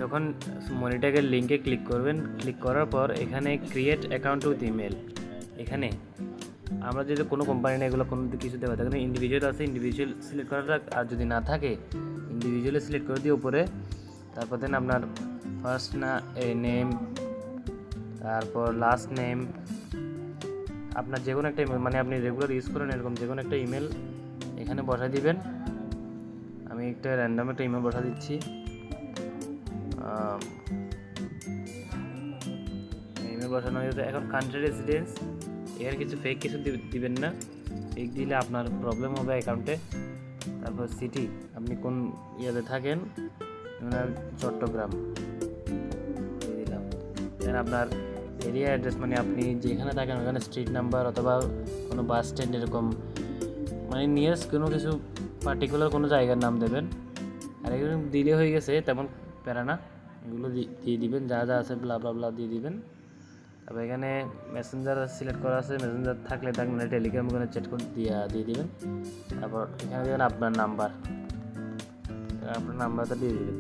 যখন মনিট্যাগের লিঙ্কে ক্লিক করবেন, ক্লিক করার পর এখানে ক্রিয়েট অ্যাকাউন্ট উইথ ইমেল, এখানে আমরা যদি কোনো কোম্পানি না এগুলো কোনো কিছু দেওয়া থাকে, ইন্ডিভিজুয়াল আছে, ইন্ডিভিজুয়াল সিলেক্ট করা, আর যদি না থাকে ইন্ডিভিজুয়ালি সিলেক্ট করে দিয়ে উপরে, তারপর দেন আপনার ফার্স্ট নেম, তারপর লাস্ট নেম, আপনার যে কোনো একটা ইমেল, মানে আপনি রেগুলার ইউজ করেন এরকম যে কোনো একটা ইমেল এখানে বসা দিবেন। আমি একটা র্যান্ডম একটা ইমেল বসা দিচ্ছি। ইমেল বসানো হয়ে গেছে। এখন কান্ট্রি রেসিডেন্স, এখানে কিছু ফেক কিছু দিবেন না, ফেক দিলে আপনার প্রবলেম হবে অ্যাকাউন্টে। তারপর সিটি, আপনি কোন ইয়েতে থাকেন, চট্টগ্রাম দিয়ে দিলাম। দেন আপনার এরিয়া অ্যাড্রেস, মানে আপনি যেখানে থাকেন ওখানে স্ট্রিট নাম্বার অথবা কোনো বাস স্ট্যান্ড এরকম, মানে নিয়ারেস্ট কোনো কিছু পার্টিকুলার কোনো জায়গার নাম দেবেন। আর এগুলো দিলে হয়ে গেছে, তেমন প্যারা না, এগুলো দিয়ে দিবেন, যা যা আছে ব্লা ব্লা ব্লা দিয়ে দিবেন। তারপর এখানে মেসেঞ্জার সিলেক্ট করা আছে, মেসেঞ্জার থাকলে মানে টেলিগ্রাম ওখানে চ্যাট করে দিয়ে দিবেন। তারপর এখানে দেবেন আপনার নাম্বারটা দিয়ে দিবেন।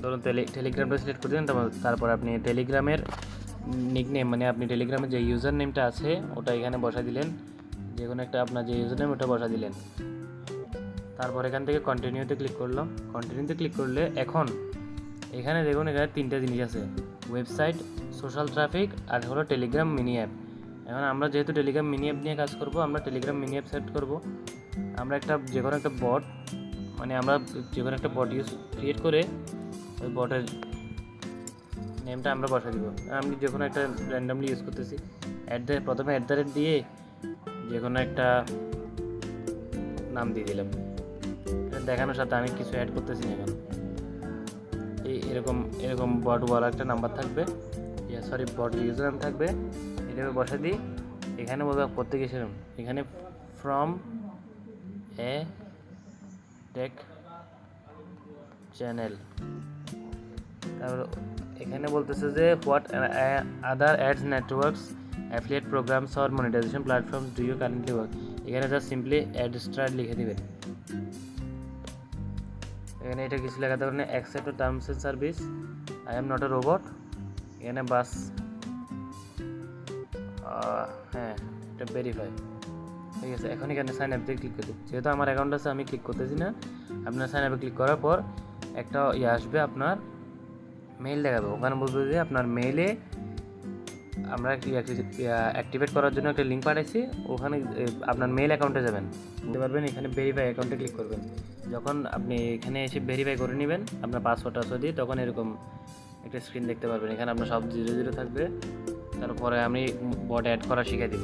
ধরুন টেলিগ্রামটা সিলেক্ট করে দেবেন। তারপর আপনি টেলিগ্রামের নিকনেম, মানে আপনি টেলিগ্রামের যে ইউজার নেমটা আছে ওটা এখানে বসা দিলেন, যে কোনো একটা আপনার যে ইউজার নেম ওটা বসা দিলেন। তারপর এখান থেকে কন্টিনিউতে ক্লিক করলাম। কন্টিনিউতে ক্লিক করলে এখন এখানে দেখুন, এখানে তিনটা জিনিস আছে, ওয়েবসাইট, সোশ্যাল ট্রাফিক, আর হলো টেলিগ্রাম মিনি অ্যাপ। এখন আমরা যেহেতু টেলিগ্রাম মিনি অ্যাপ নিয়ে কাজ করব, আমরা টেলিগ্রাম মিনি অ্যাপ সেট করব। আমরা যে কোনো একটা বট, মানে আমরা যে কোনো একটা বট ক্রিয়েট করে ওই বটের নেমটা আমরা বসা দিব। আমি যে কোনো একটা র্যান্ডামলি ইউজ করতেছি, প্রথমে @ দিয়ে যে কোনো একটা নাম দিয়ে দিলাম। দেখানোর সাথে আমি কিছু অ্যাড করতেছি না। এখন এরকম বটওয়ালা একটা নাম্বার থাকবে, বট ইউজার নাম থাকবে, এটাকে বসা দিই। এখানে বলবো প্রত্যেকে সেরকম, এখানে ফ্রম এ টেক চ্যানেল। তারপর এখানে বলতেছে যে what other ads networks, affiliate programs or monetization platforms do you currently work. এখানে জাস্ট সিম্পলি অ্যাড স্টার্ট লিখে দিবেন। এখানে এটা কিছু লেখা থাকবে, accept terms and service, I am not a robot. এখানে বাস, হ্যাঁ এটা ভেরিফাই ঠিক আছে। এখন এখানে সাইন আপে ক্লিক করতে, যেহেতু আমার অ্যাকাউন্ট আছে আমি ক্লিক করতেছি না। আপনার সাইন আপে ক্লিক করার পর একটা আসবে, আপনার মেইল দেখাবে। ওখানে বলবে যে আপনার মেইলে আমরা অ্যাক্টিভেট করার জন্য একটা লিঙ্ক পাঠাইছি, ওখানে আপনার মেইল অ্যাকাউন্টে যাবেন, বুঝতে পারবেন। এখানে ভেরিফাই অ্যাকাউন্টে ক্লিক করবেন। যখন আপনি এখানে এসে ভেরিফাই করে নেবেন আপনার পাসওয়ার্ড দিয়ে, তখন এরকম একটা স্ক্রিন দেখতে পারবেন। এখানে আপনার সব 00 থাকবে। তারপরে আমি বট অ্যাড করা শিখিয়ে দিব।